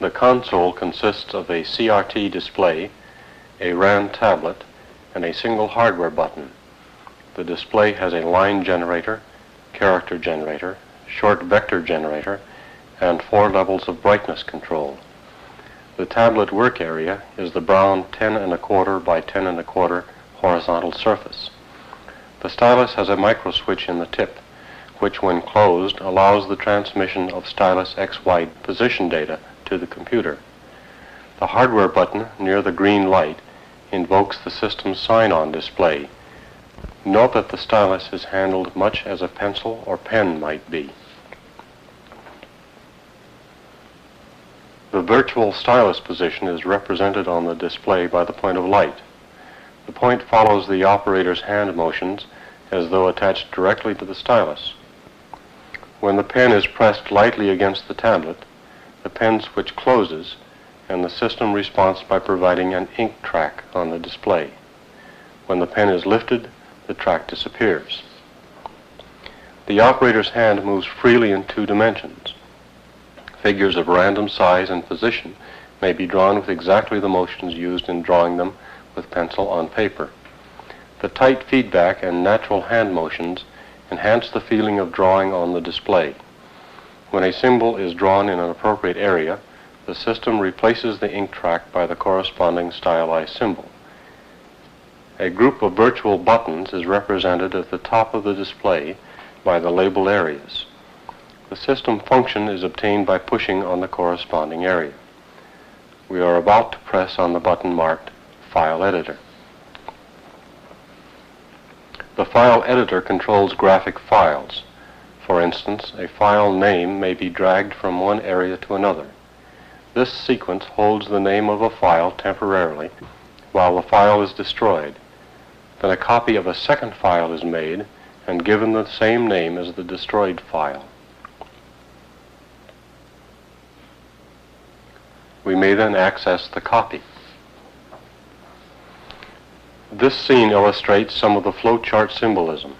The console consists of a CRT display, a RAN tablet, and a single hardware button. The display has a line generator, character generator, short vector generator, and 4 levels of brightness control. The tablet work area is the brown 10 1/4 by 10 1/4 horizontal surface. The stylus has a micro switch in the tip, which when closed allows the transmission of stylus XY position data to the computer. The hardware button near the green light invokes the system's sign-on display. Note that the stylus is handled much as a pencil or pen might be. The virtual stylus position is represented on the display by the point of light. The point follows the operator's hand motions as though attached directly to the stylus. When the pen is pressed lightly against the tablet, the pen switch closes and the system responds by providing an ink track on the display. When the pen is lifted, the track disappears. The operator's hand moves freely in 2 dimensions. Figures of random size and position may be drawn with exactly the motions used in drawing them with pencil on paper. The tight feedback and natural hand motions enhance the feeling of drawing on the display. When a symbol is drawn in an appropriate area, the system replaces the ink track by the corresponding stylized symbol. A group of virtual buttons is represented at the top of the display by the labeled areas. The system function is obtained by pushing on the corresponding area. We are about to press on the button marked File Editor. The File Editor controls graphic files. For instance, a file name may be dragged from one area to another. This sequence holds the name of a file temporarily while the file is destroyed. Then a copy of a second file is made and given the same name as the destroyed file. We may then access the copy. This scene illustrates some of the flowchart symbolism: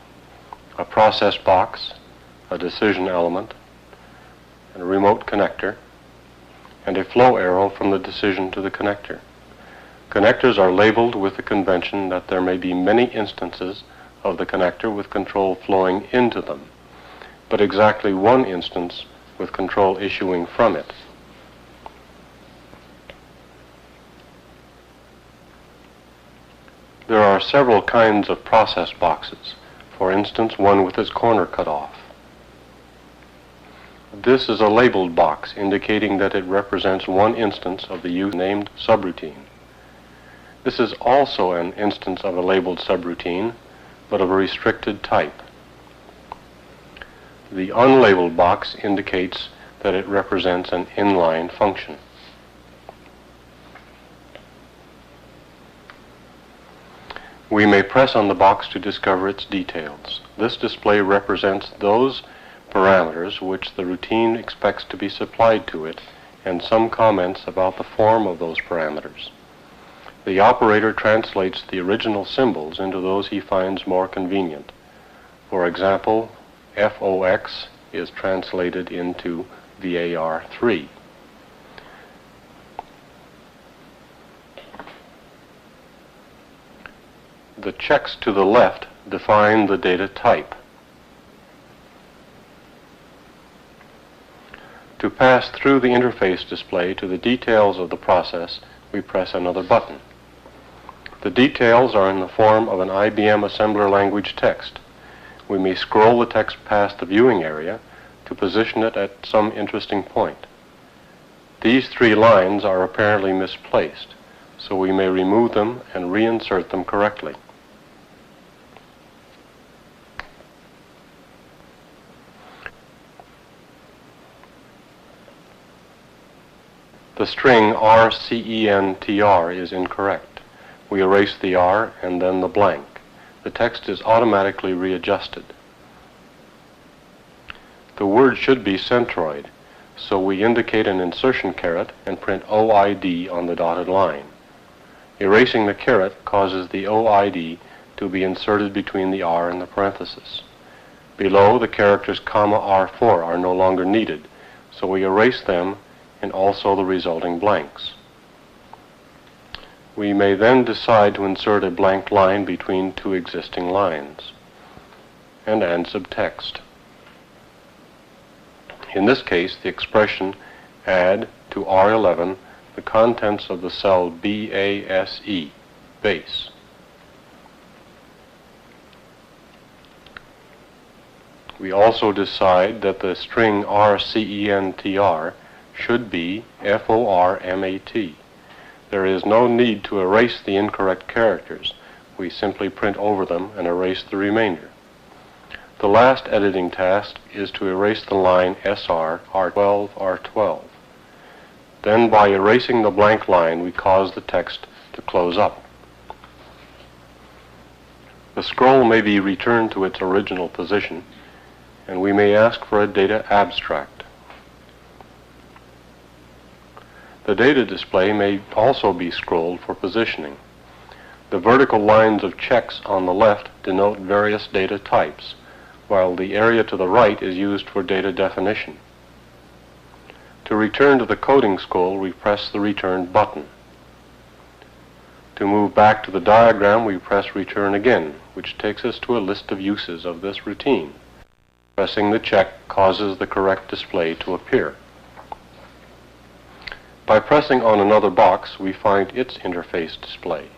a process box, a decision element, and a remote connector, and a flow arrow from the decision to the connector. Connectors are labeled with the convention that there may be many instances of the connector with control flowing into them, but exactly one instance with control issuing from it. There are several kinds of process boxes, for instance one with its corner cut off. This is a labeled box indicating that it represents one instance of the named subroutine. This is also an instance of a labeled subroutine, but of a restricted type. The unlabeled box indicates that it represents an inline function. We may press on the box to discover its details. This display represents those parameters which the routine expects to be supplied to it, and some comments about the form of those parameters. The operator translates the original symbols into those he finds more convenient. For example, FOX is translated into VAR3. The checks to the left define the data type. To pass through the interface display to the details of the process, we press another button. The details are in the form of an IBM assembler language text. We may scroll the text past the viewing area to position it at some interesting point. These 3 lines are apparently misplaced, so we may remove them and reinsert them correctly. The string RCENTR is incorrect. We erase the R and then the blank. The text is automatically readjusted. The word should be centroid, so we indicate an insertion caret and print OID on the dotted line. Erasing the caret causes the OID to be inserted between the R and the parenthesis. Below, the characters comma R4 are no longer needed, so we erase them and also the resulting blanks. We may then decide to insert a blank line between two existing lines and add some text. In this case, the expression add to R11 the contents of the cell BASE, base. We also decide that the string RCENTR should be FORMAT. There is no need to erase the incorrect characters. We simply print over them and erase the remainder. The last editing task is to erase the line SR R12 R12. Then by erasing the blank line, we cause the text to close up. The scroll may be returned to its original position, and we may ask for a data abstract. The data display may also be scrolled for positioning. The vertical lines of checks on the left denote various data types, while the area to the right is used for data definition. To return to the coding scroll, we press the Return button. To move back to the diagram, we press Return again, which takes us to a list of uses of this routine. Pressing the check causes the correct display to appear. By pressing on another box, we find its interface display.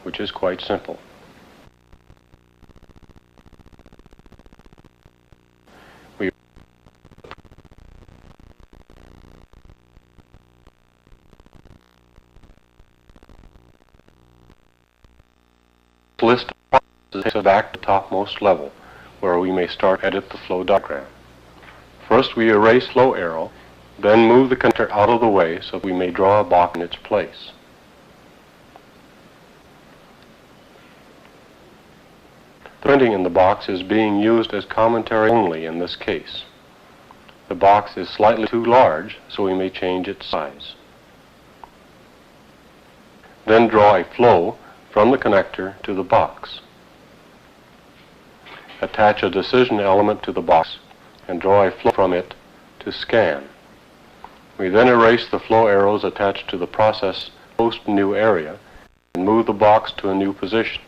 Which is quite simple. We list takes us back to the topmost level, where we may start edit the flow diagram. First we erase flow arrow, then move the connector out of the way so we may draw a box in its place. The printing in the box is being used as commentary only in this case. The box is slightly too large, so we may change its size. Then draw a flow from the connector to the box. Attach a decision element to the box and draw a flow from it to scan. We then erase the flow arrows attached to the process post new area and move the box to a new position.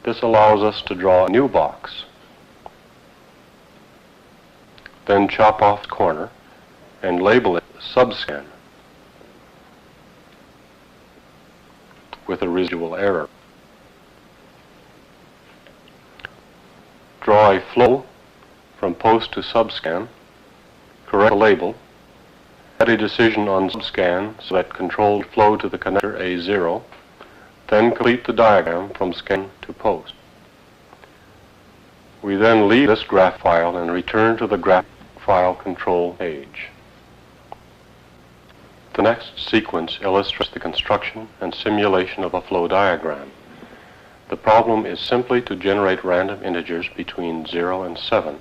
This allows us to draw a new box. Then chop off the corner and label it subscan with a residual error. Draw a flow from post to subscan, correct the label, add a decision on subscan so that controlled flow to the connector A0, then complete the diagram from scan to post. We then leave this graph file and return to the graph file control page. The next sequence illustrates the construction and simulation of a flow diagram. The problem is simply to generate random integers between 0 and 7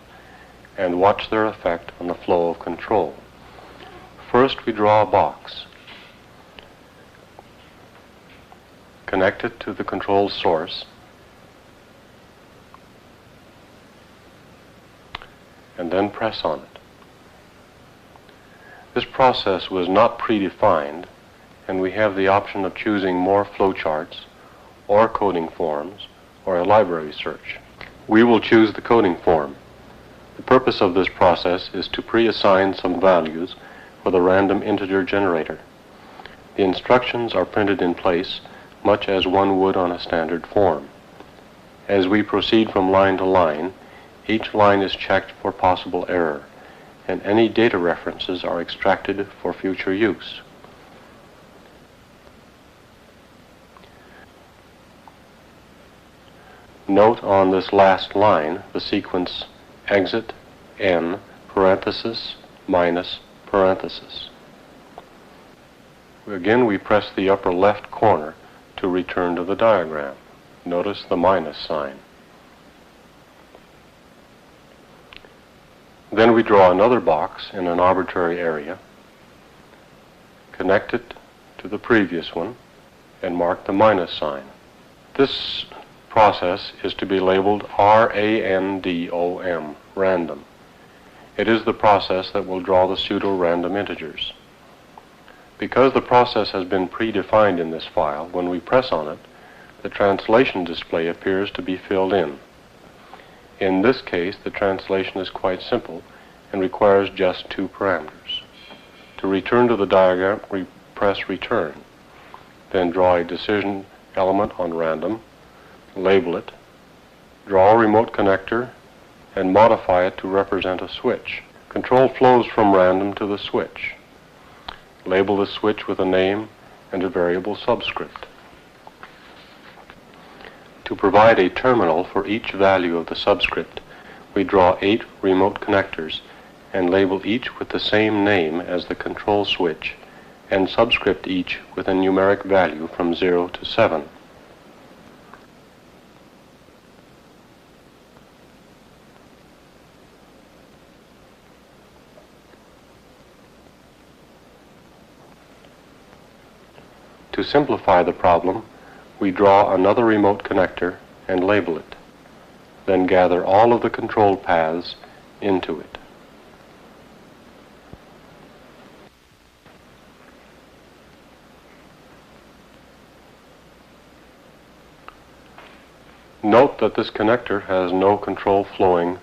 and watch their effect on the flow of control. First, we draw a box. Connect it to the control source and then press on it. This process was not predefined, and we have the option of choosing more flowcharts or coding forms or a library search. We will choose the coding form. The purpose of this process is to pre-assign some values for the random integer generator. The instructions are printed in place much as one would on a standard form. As we proceed from line to line, each line is checked for possible error, and any data references are extracted for future use. Note on this last line the sequence exit n parenthesis minus parenthesis. Again, we press the upper left corner to return to the diagram. Notice the minus sign. Then we draw another box in an arbitrary area, connect it to the previous one, and mark the minus sign. This process is to be labeled RANDOM, random. It is the process that will draw the pseudo-random integers. Because the process has been predefined in this file, when we press on it, the translation display appears to be filled in. In this case, the translation is quite simple and requires just 2 parameters. To return to the diagram, we press return. Then draw a decision element on random, label it, draw a remote connector, and modify it to represent a switch. Control flows from random to the switch. Label the switch with a name and a variable subscript. To provide a terminal for each value of the subscript, we draw 8 remote connectors and label each with the same name as the control switch and subscript each with a numeric value from 0 to 7. To simplify the problem, we draw another remote connector and label it, then gather all of the control paths into it. Note that this connector has no control flowing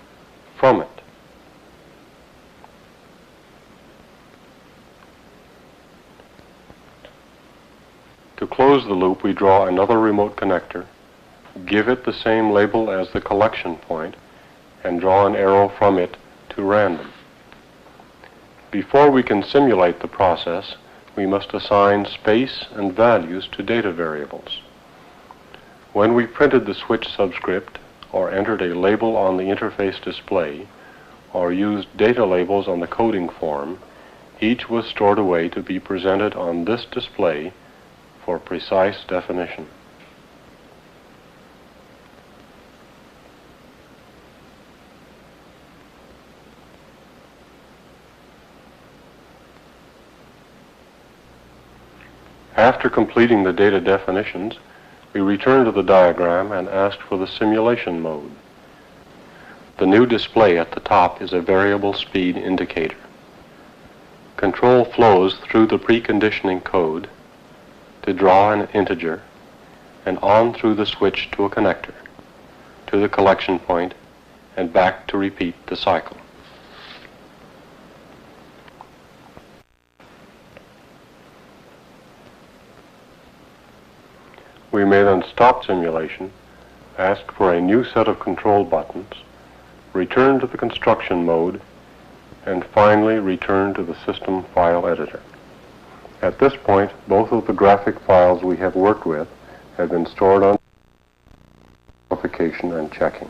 from it. To close the loop, we draw another remote connector, give it the same label as the collection point, and draw an arrow from it to random. Before we can simulate the process, we must assign space and values to data variables. When we printed the switch subscript, or entered a label on the interface display, or used data labels on the coding form, each was stored away to be presented on this display for precise definition. After completing the data definitions, we return to the diagram and ask for the simulation mode. The new display at the top is a variable speed indicator. Control flows through the preconditioning code to draw an integer and on through the switch to a connector, to the collection point, and back to repeat the cycle. We may then stop simulation, ask for a new set of control buttons, return to the construction mode, and finally return to the system file editor. At this point, both of the graphic files we have worked with have been stored on qualification and checking.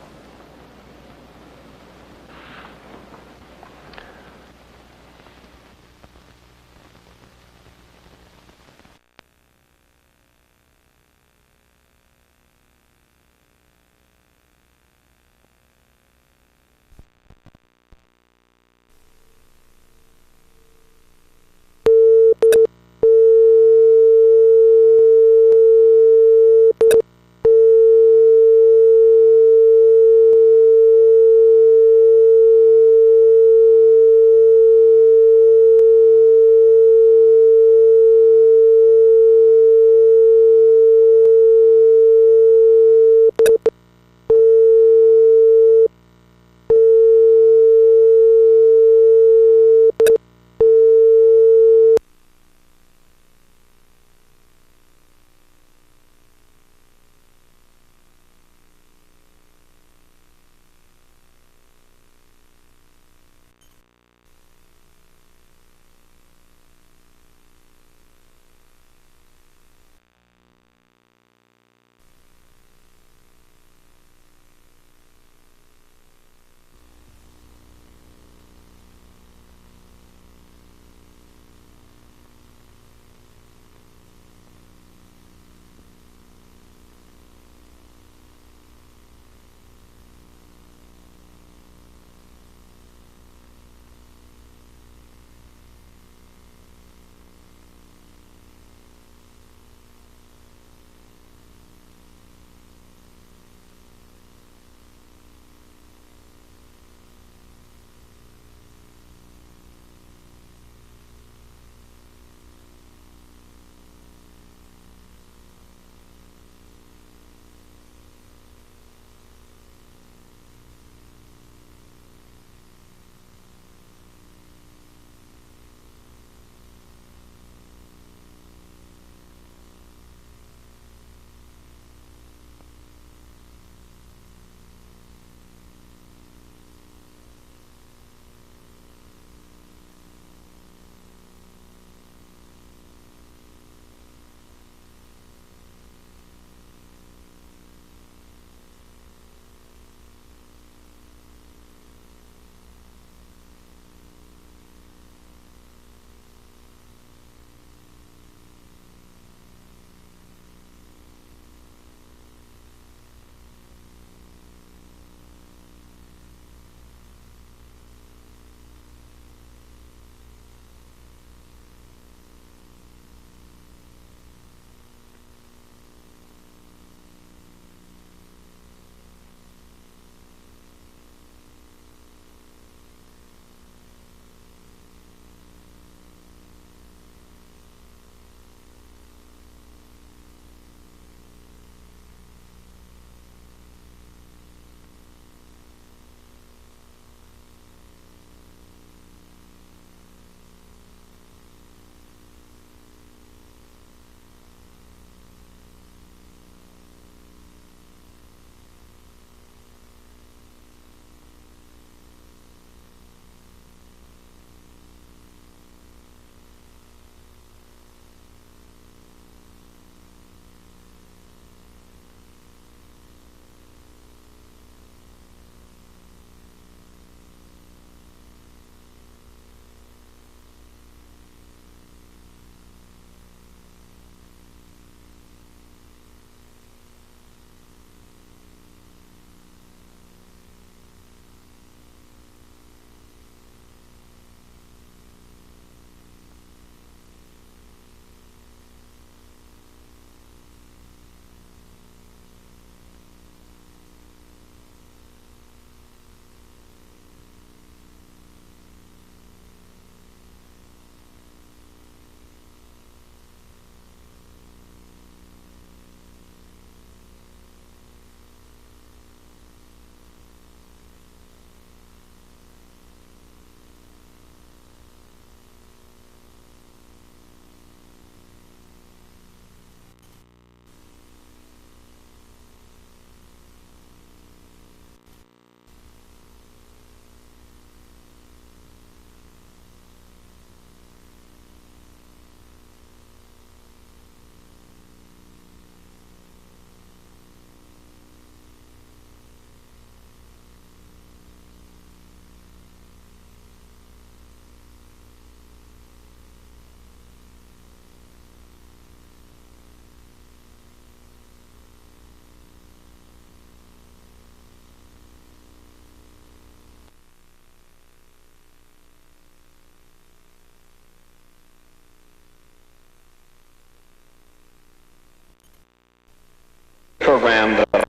program that I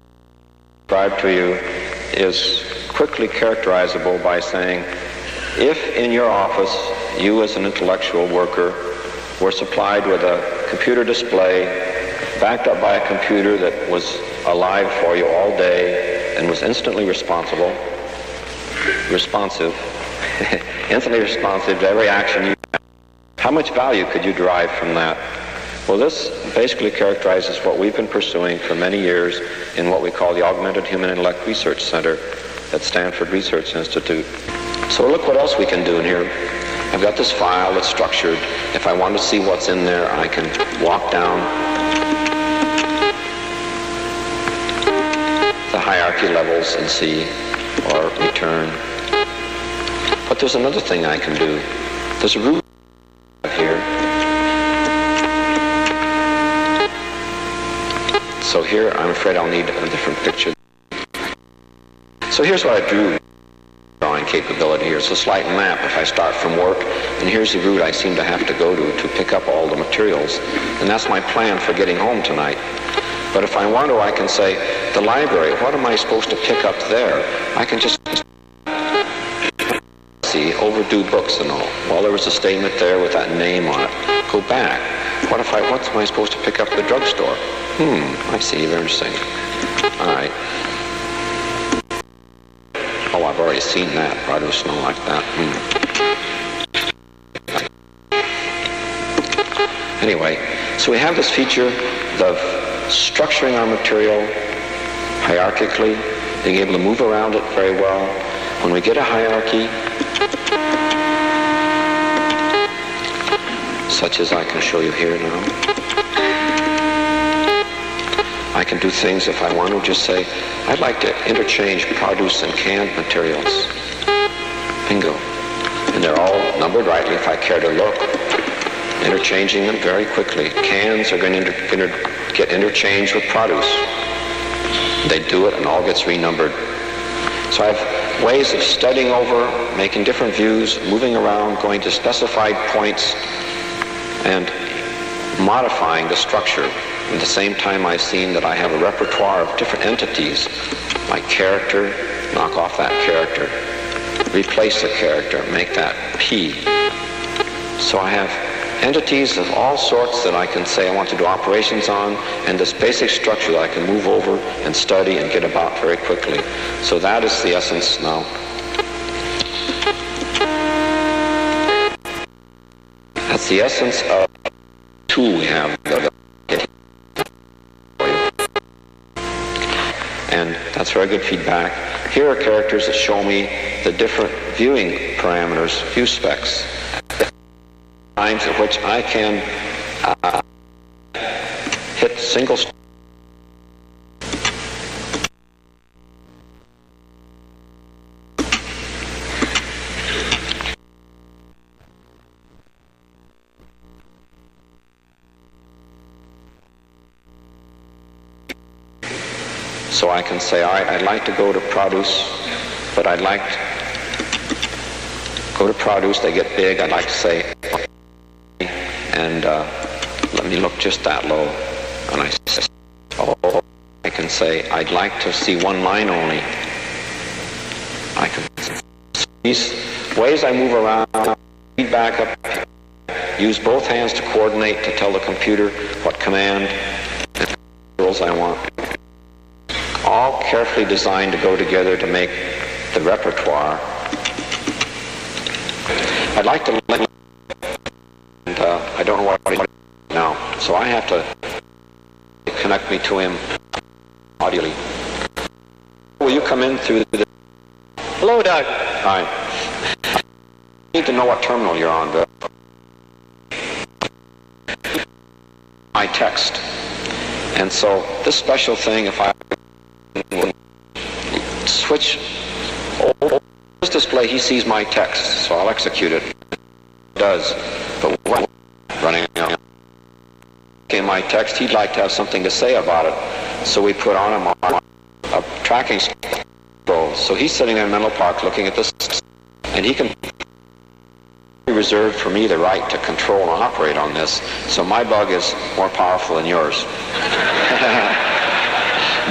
described to you is quickly characterizable by saying, if in your office you as an intellectual worker were supplied with a computer display backed up by a computer that was alive for you all day and was instantly responsive, instantly responsive to every action you had, how much value could you derive from that? Well, this basically characterizes what we've been pursuing for many years in what we call the Augmented Human Intellect Research Center at Stanford Research Institute. So look what else we can do in here. I've got this file that's structured. If I want to see what's in there, I can walk down the hierarchy levels and see, or return. But there's another thing I can do. There's a root here. So here, I'm afraid I'll need a different picture. So here's what I drew. Drawing capability here. It's a slight map if I start from work, and here's the route I seem to have to go to pick up all the materials, and that's my plan for getting home tonight. But if I want to, I can say, the library, what am I supposed to pick up there? I can just see overdue books and all. Well, there was a statement there with that name on it. Go back. What am I supposed to pick up at the drugstore? I see, very interesting. All right. Oh, I've already seen that. Why do it smell like that? Anyway, so we have this feature of structuring our material hierarchically, being able to move around it very well. When we get a hierarchy, such as I can show you here now, I can do things if I want to just say, I'd like to interchange produce and canned materials. Bingo. And they're all numbered rightly if I care to look. Interchanging them very quickly. Cans are going to get interchanged with produce. They do it and all gets renumbered. So I have ways of studying over, making different views, moving around, going to specified points, and modifying the structure. At the same time, I've seen that I have a repertoire of different entities, like character, knock off that character, replace a character, make that P. So I have entities of all sorts that I can say I want to do operations on, and this basic structure that I can move over and study and get about very quickly. So that is the essence now. That's the essence of the tool we have. And that's very good feedback. Here are characters that show me the different viewing parameters, view specs, times at which I can hit single. So I can say, all right, I'd like to go to produce, but I'd like to go to produce, they get big, I'd like to say, and let me look just that low. And I say, oh, I can say, I'd like to see one line only. I can, these ways I move around, feedback up, use both hands to coordinate to tell the computer what command and rules I want. All carefully designed to go together to make the repertoire. I'd like to let, and I don't know what he's now, so I have to connect me to him audially. Will you come in through the... Hello, Doug. Hi. I need to know what terminal you're on, Bill. My text. And so this special thing, if I switch this display, he sees my text, so I'll execute it. It does, but when running out in my text, he'd like to have something to say about it, so we put on him a tracking control. So he's sitting in Menlo Park looking at this, and he can be reserved for me the right to control and operate on this. So my bug is more powerful than yours.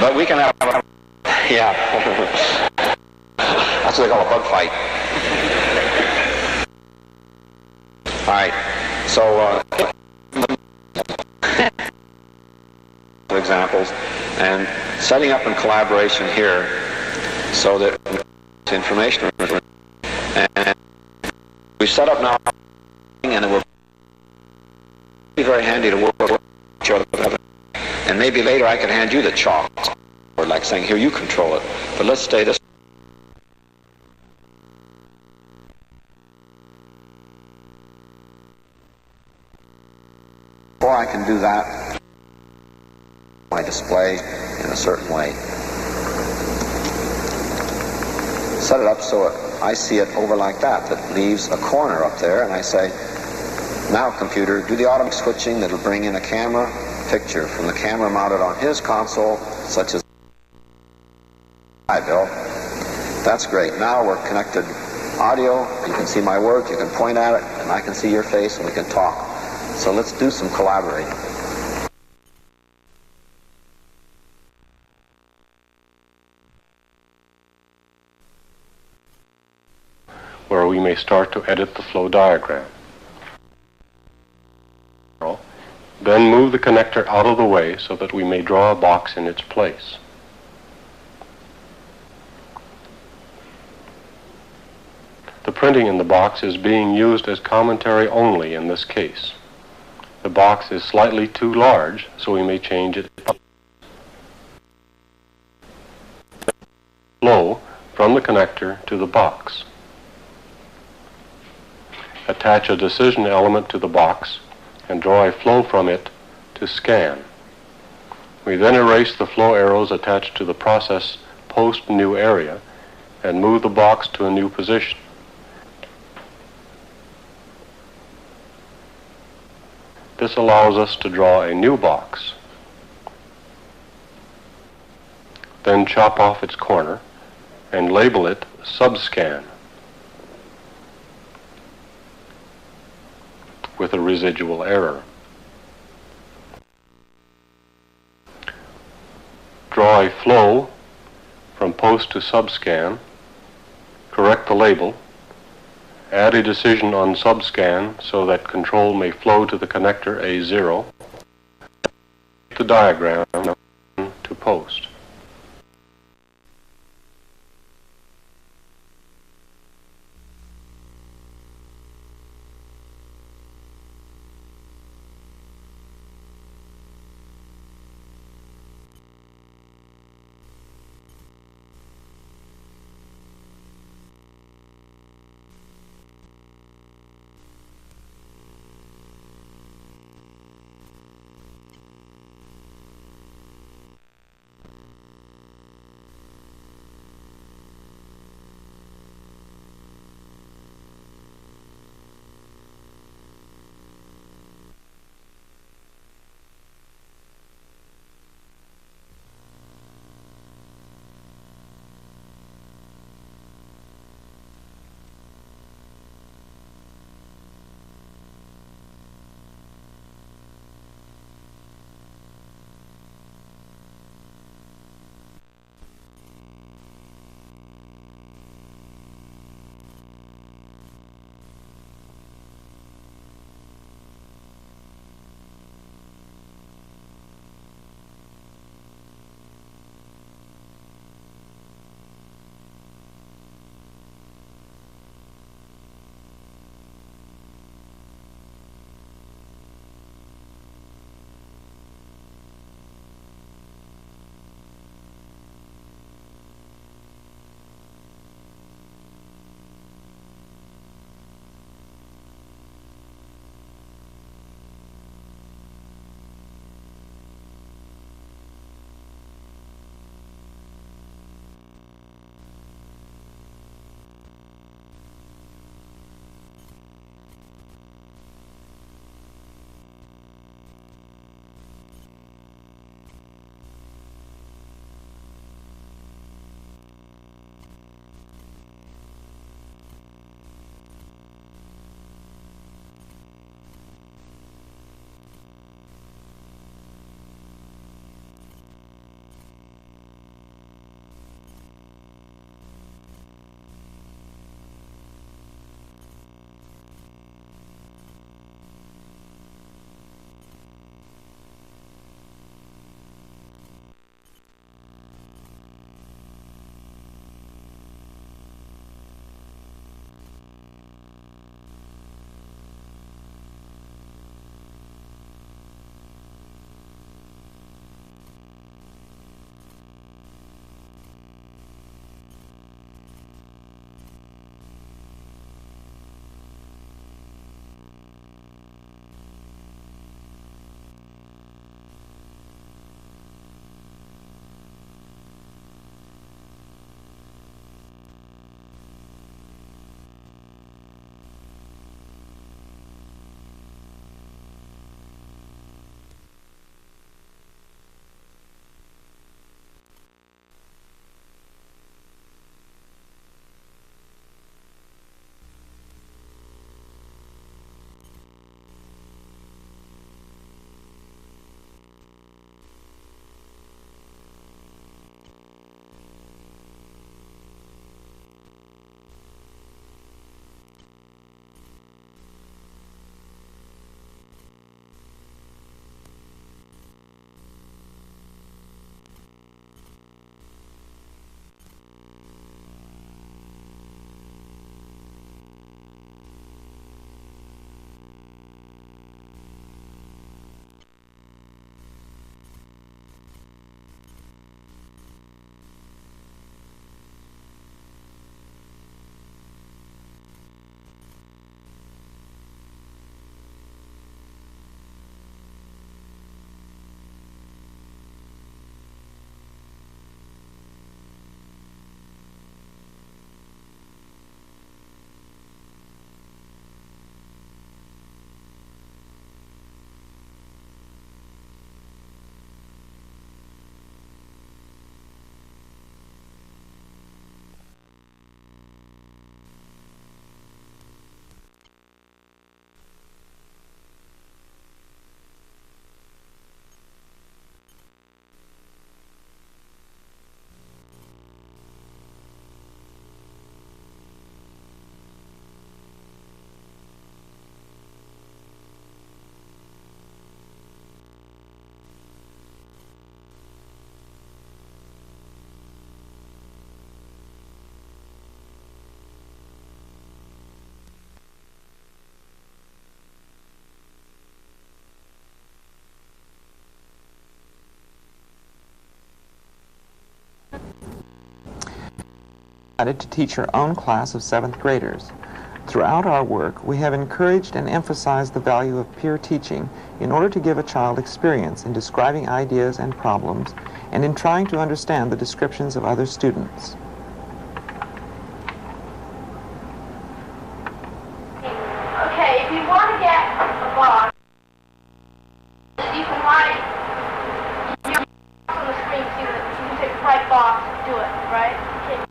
But we can have, yeah. That's what they call a bug fight. All right. So, examples, and setting up in collaboration here so that information, and we set up now, and it will be very handy to work with each other. And maybe later I can hand you the chalk, or like saying, here, you control it. But let's stay this. Before I can do that, my display in a certain way. Set it up so I see it over like that. That leaves a corner up there, and I say, now computer, do the automatic switching that'll bring in a camera picture from the camera mounted on his console, such as Hi, Bill. That's great. Now we're connected audio. You can see my work, you can point at it, and I can see your face, and we can talk. So let's do some collaborating. Where we may start to edit the flow diagram. Then move the connector out of the way so that we may draw a box in its place. The printing in the box is being used as commentary only in this case. The box is slightly too large, so we may change it flow from the connector to the box. Attach a decision element to the box and draw a flow from it to scan. We then erase the flow arrows attached to the process post new area and move the box to a new position. This allows us to draw a new box. Then chop off its corner and label it subscan with a residual error. Draw a flow from post to subscan, correct the label, add a decision on subscan so that control may flow to the connector A0, the diagram to post. decided to teach her own class of 7th graders. Throughout our work, we have encouraged and emphasized the value of peer teaching in order to give a child experience in describing ideas and problems and in trying to understand the descriptions of other students. Okay, if you want to get a box, you can write on the screen, see that you can take the right box and do it, right? Okay.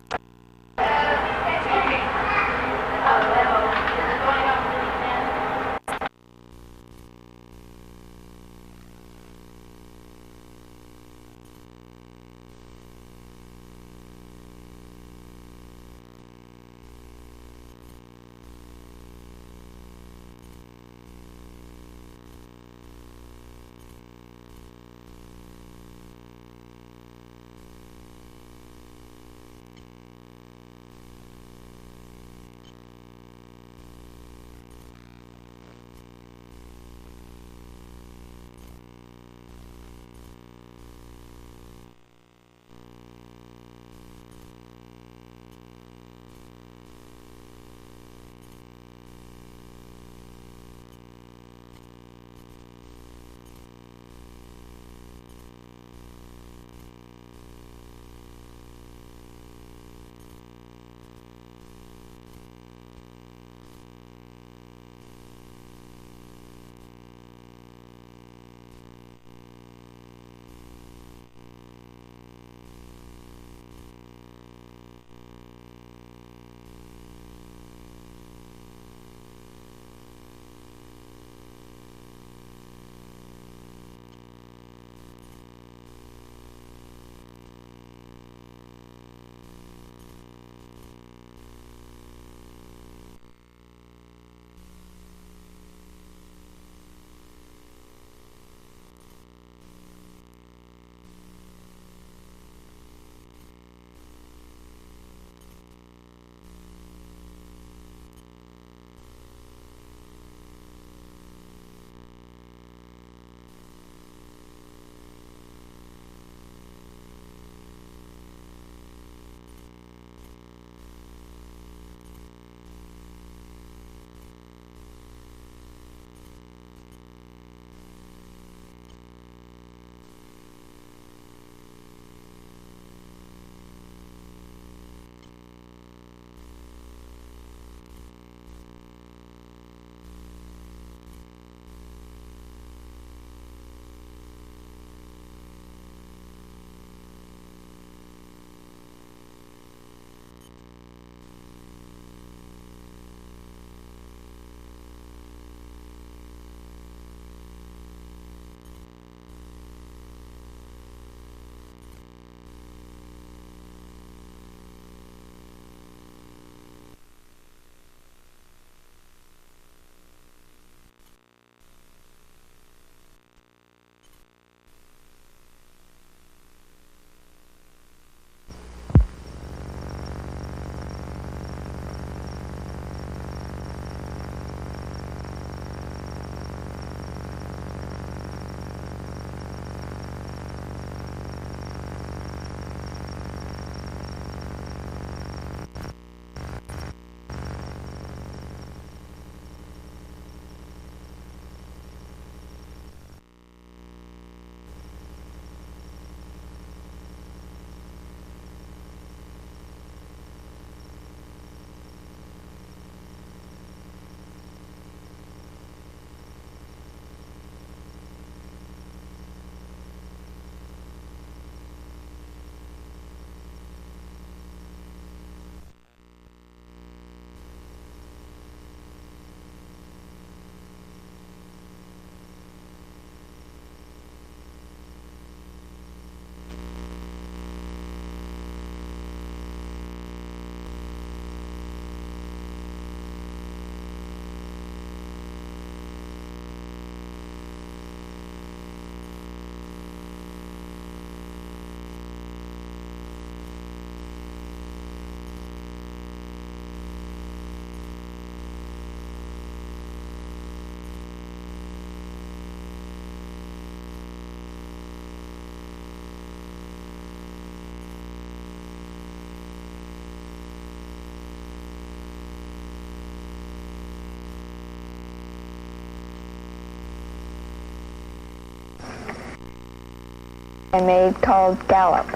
made called Gallop.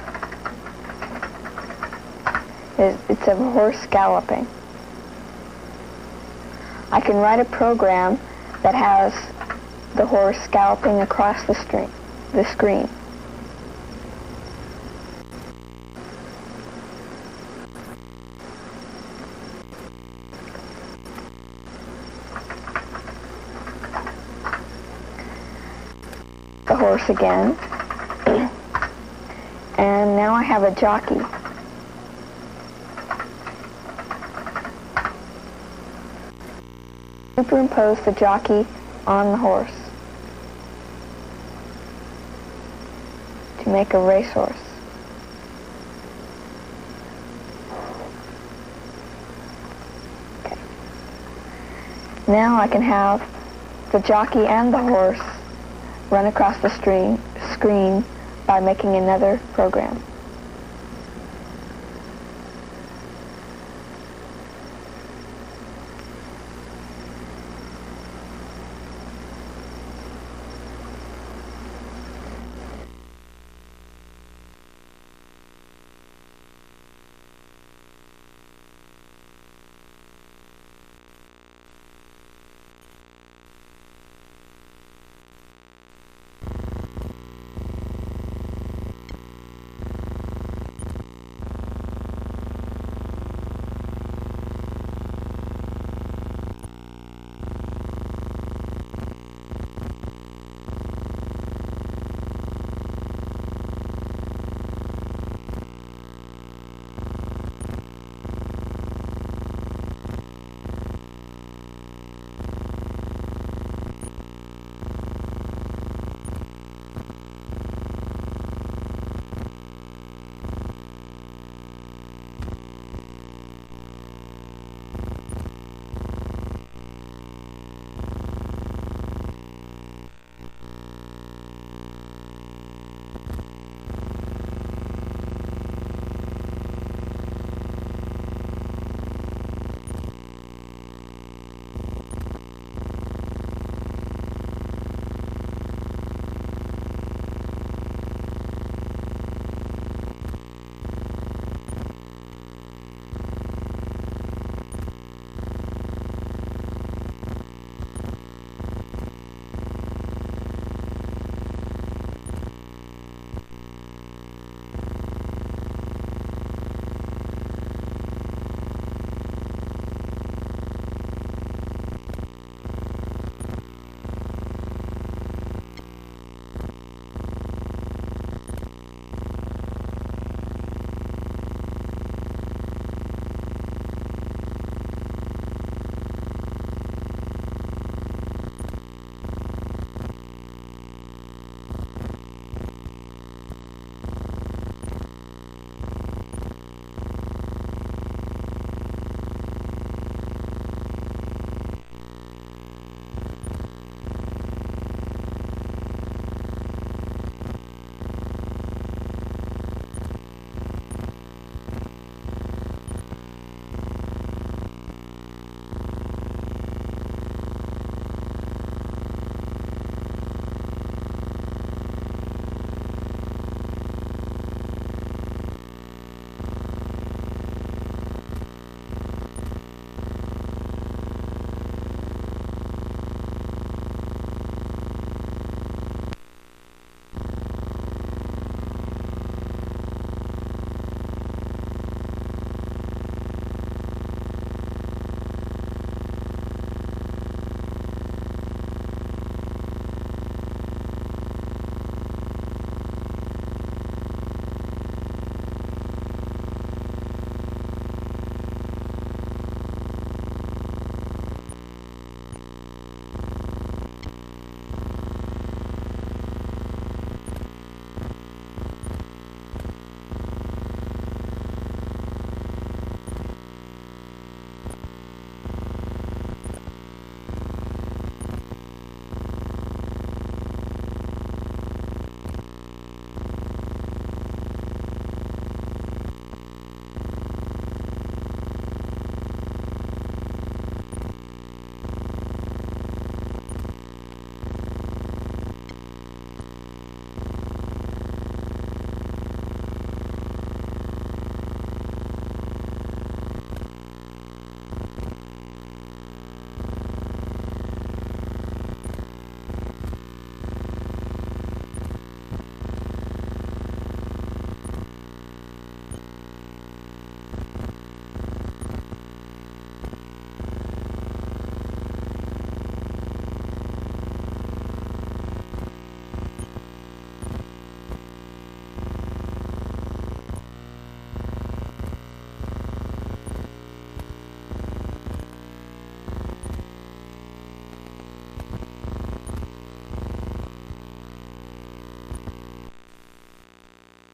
It's a horse galloping. I can write a program that has the horse galloping across the screen. The horse again. And now I have a jockey. Superimpose the jockey on the horse to make a racehorse. Okay. Now I can have the jockey and the horse run across the screen by making another program.